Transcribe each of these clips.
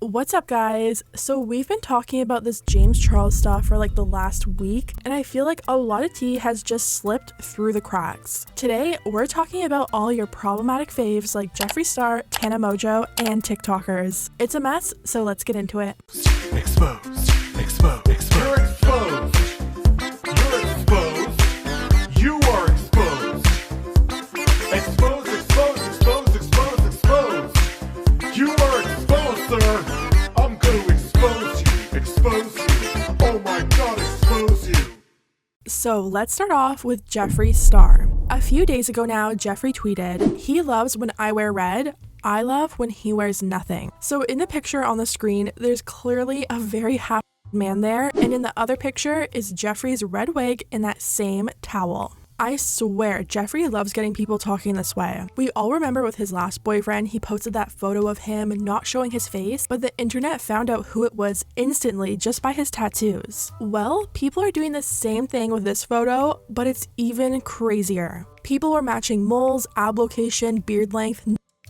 What's up, guys? So we've been talking about this James Charles stuff for like the last week, and I feel like a lot of tea has just slipped through the cracks. Today, we're talking about all your problematic faves like Jeffree Star, Tana Mojo, and TikTokers. It's a mess, so let's get into it. Exposed. You're exposed. You're exposed. You are exposed. Exposed. You are exposed, sir. I'm going to expose you. Expose you. Oh my god, expose you. So let's start off with Jeffree Star. A few days ago now, Jeffree tweeted, "He loves when I wear red. I love when he wears nothing." So in the picture on the screen, there's clearly a very happy man there, and in the other picture is Jeffree's red wig in that same towel. I swear, Jeffree loves getting people talking this way. We all remember with his last boyfriend, he posted that photo of him not showing his face, but the internet found out who it was instantly just by his tattoos. Well, people are doing the same thing with this photo, but it's even crazier. People were matching moles, ab location, beard length,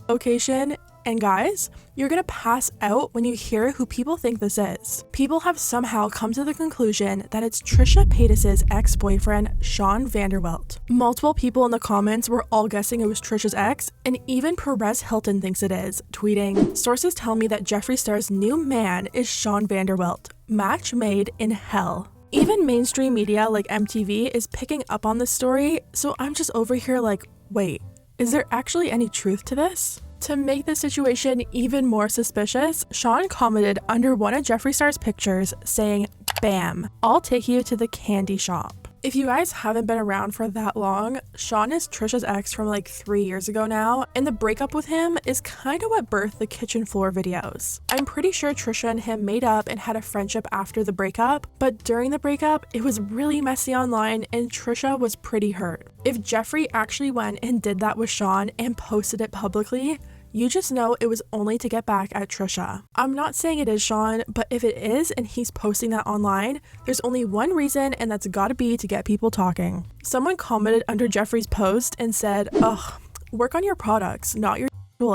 location, and guys, you're gonna pass out when you hear who people think this is. People have somehow come to the conclusion that it's Trisha Paytas' ex-boyfriend, Sean Vanderwilt. Multiple people in the comments were all guessing it was Trisha's ex, and even Perez Hilton thinks it is, tweeting, "Sources tell me that Jeffree Star's new man is Sean Vanderwilt. Match made in hell." Even mainstream media like MTV is picking up on this story, so I'm just over here like, wait, is there actually any truth to this? To make the situation even more suspicious, Sean commented under one of Jeffree Star's pictures saying, "Bam, I'll take you to the candy shop." If you guys haven't been around for that long, Sean is Trisha's ex from like 3 years ago now, and the breakup with him is kind of what birthed the kitchen floor videos. I'm pretty sure Trisha and him made up and had a friendship after the breakup, but during the breakup, it was really messy online and Trisha was pretty hurt. If Jeffree actually went and did that with Sean and posted it publicly, you just know it was only to get back at Trisha. I'm not saying it is Sean, but if it is and he's posting that online, there's only one reason, and that's gotta be to get people talking. Someone commented under Jeffree's post and said, "Ugh, work on your products, not your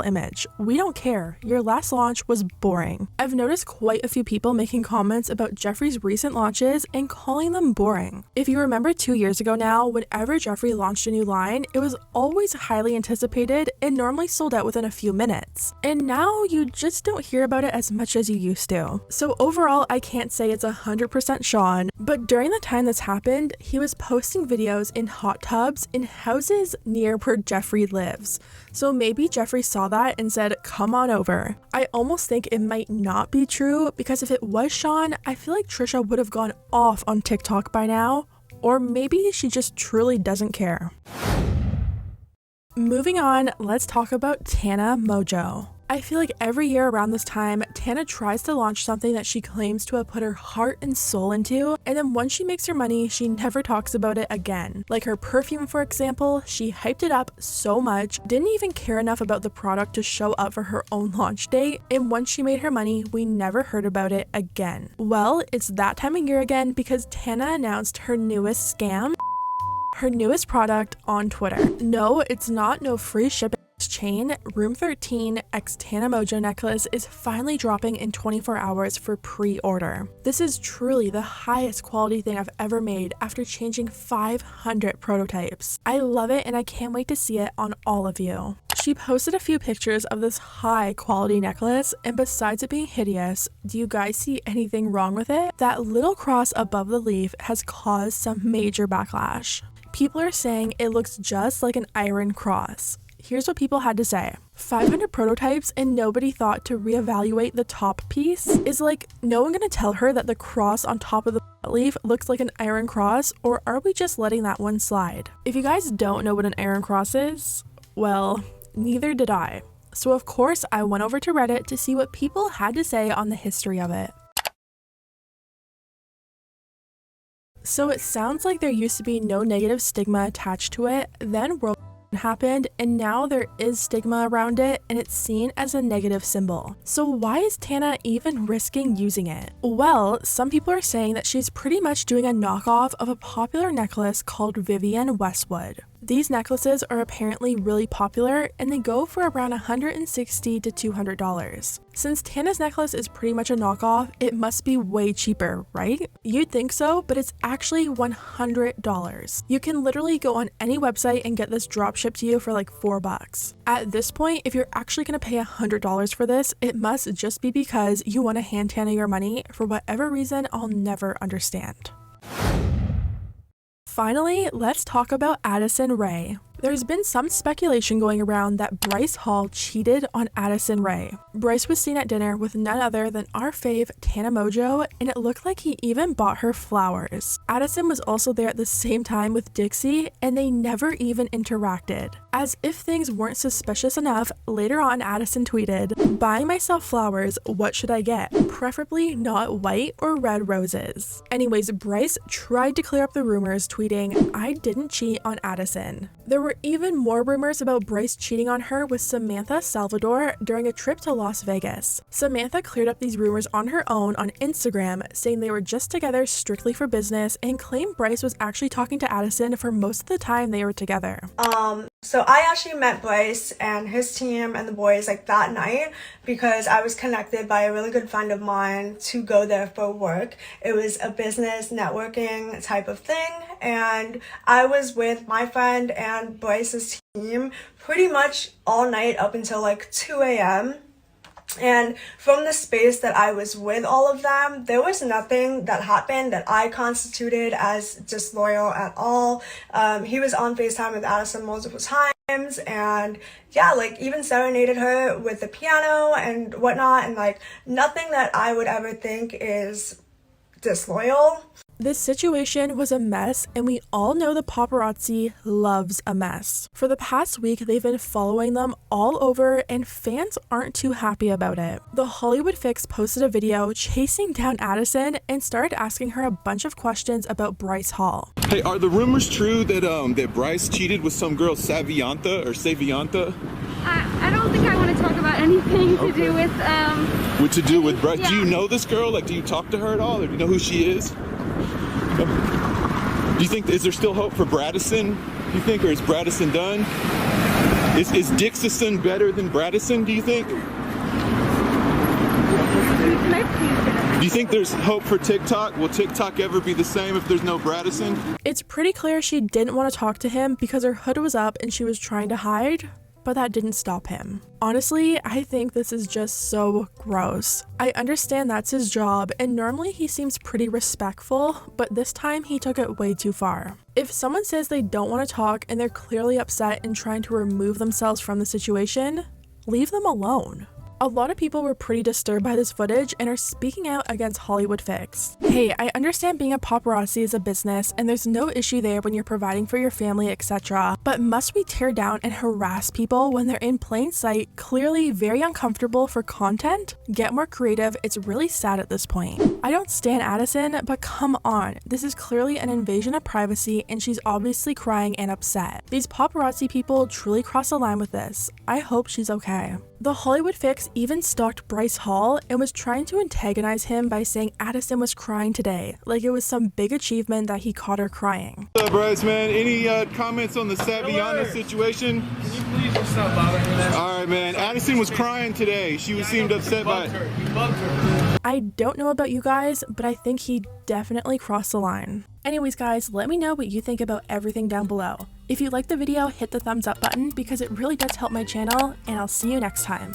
image. We don't care. Your last launch was boring." I've noticed quite a few people making comments about Jeffree's recent launches and calling them boring. If you remember 2 years ago now, whenever Jeffree launched a new line, it was always highly anticipated and normally sold out within a few minutes. And now you just don't hear about it as much as you used to. So overall, I can't say it's 100% Sean, but during the time this happened, he was posting videos in hot tubs in houses near where Jeffree lives. So maybe Jeffree saw that and said, "Come on over." I almost think it might not be true, because if it was Sean, I feel like Trisha would have gone off on TikTok by now, or maybe she just truly doesn't care. Moving on, let's talk about Tana Mojo. I feel like every year around this time, Tana tries to launch something that she claims to have put her heart and soul into, and then once she makes her money, she never talks about it again. Like her perfume, for example, she hyped it up so much, didn't even care enough about the product to show up for her own launch date, and once she made her money, we never heard about it again. Well, it's that time of year again, because Tana announced her newest scam, her newest product on Twitter. No, it's not no free shipping chain. Room 13 x Tana Mojo necklace is finally dropping in 24 hours for pre-order. This is truly the highest quality thing I've ever made after changing 500 prototypes. I love it and I can't wait to see it on all of you. She posted a few pictures of this high quality necklace, and besides it being hideous, do you guys see anything wrong with it? That little cross above the leaf has caused some major backlash. People are saying it looks just like an iron cross. Here's what people had to say. 500 prototypes and nobody thought to reevaluate the top piece? Is like no one gonna tell her that the cross on top of the leaf looks like an iron cross, or are we just letting that one slide? If you guys don't know what an iron cross is, well, neither did I. So of course I went over to Reddit to see what people had to say on the history of it. So it sounds like there used to be no negative stigma attached to it, then World happened, and now there is stigma around it and it's seen as a negative symbol. So why is Tana even risking using it? Well, some people are saying that she's pretty much doing a knockoff of a popular necklace called Vivienne Westwood. These necklaces are apparently really popular and they go for around $160 to $200. Since Tana's necklace is pretty much a knockoff, it must be way cheaper, right? You'd think so, but it's actually $100. You can literally go on any website and get this drop shipped to you for like $4. At this point, if you're actually going to pay $100 for this, it must just be because you want to hand Tana your money for whatever reason I'll never understand. Finally, let's talk about Addison Ray. There's been some speculation going around that Bryce Hall cheated on Addison Ray. Bryce was seen at dinner with none other than our fave Tana Mojo, and it looked like he even bought her flowers. Addison was also there at the same time with Dixie, and they never even interacted. As if things weren't suspicious enough, later on Addison tweeted, "Buying myself flowers, what should I get? Preferably not white or red roses." Anyways, Bryce tried to clear up the rumors, tweeting, "I didn't cheat on Addison." There were even more rumors about Bryce cheating on her with Samantha Salvador during a trip to Las Vegas. Samantha cleared up these rumors on her own on Instagram, saying they were just together strictly for business, and claimed Bryce was actually talking to Addison for most of the time they were together. So I actually met Bryce and his team and the boys like that night because I was connected by a really good friend of mine to go there for work. It was a business networking type of thing, and I was with my friend and Bryce's team pretty much all night up until like 2 a.m. And from the space that I was with all of them, there was nothing that happened that I constituted as disloyal at all. He was on FaceTime with Addison multiple times, and yeah, like even serenaded her with the piano and whatnot, and like nothing that I would ever think is disloyal. This situation was a mess, and we all know the paparazzi loves a mess. For the past week, they've been following them all over, and fans aren't too happy about it. The Hollywood Fix posted a video chasing down Addison and started asking her a bunch of questions about Bryce Hall. Hey, are the rumors true that that Bryce cheated with some girl Savianta or Savianta? I don't think I want to talk about anything to do with What to do with Bryce? Yeah. Do you know this girl? Like, do you talk to her at all, or do you know who she is? Do you think, is there still hope for Bradison, you think, or is Bradison done? Is Dixison better than Bradison, do you think? Do you think there's hope for TikTok? Will TikTok ever be the same if there's no Bradison? It's pretty clear she didn't want to talk to him because her hood was up and she was trying to hide, but that didn't stop him. Honestly, I think this is just so gross. I understand that's his job, and normally he seems pretty respectful, but this time he took it way too far. If someone says they don't want to talk and they're clearly upset and trying to remove themselves from the situation, leave them alone. A lot of people were pretty disturbed by this footage and are speaking out against Hollywood Fix. Hey, I understand being a paparazzi is a business and there's no issue there when you're providing for your family, etc. But must we tear down and harass people when they're in plain sight, clearly very uncomfortable for content? Get more creative, it's really sad at this point. I don't stan Addison, but come on, this is clearly an invasion of privacy and she's obviously crying and upset. These paparazzi people truly cross the line with this. I hope she's okay. The Hollywood Fix even stalked Bryce Hall and was trying to antagonize him by saying Addison was crying today, like it was some big achievement that he caught her crying. What's up, Bryce, man? Any comments on the Saviana situation? Can you please just stop bothering me? All right, man. Addison was crying today. She seemed upset by it. You bugged her. I don't know about you guys, but I think he definitely crossed the line. Anyways guys, let me know what you think about everything down below. If you liked the video, hit the thumbs up button because it really does help my channel, and I'll see you next time.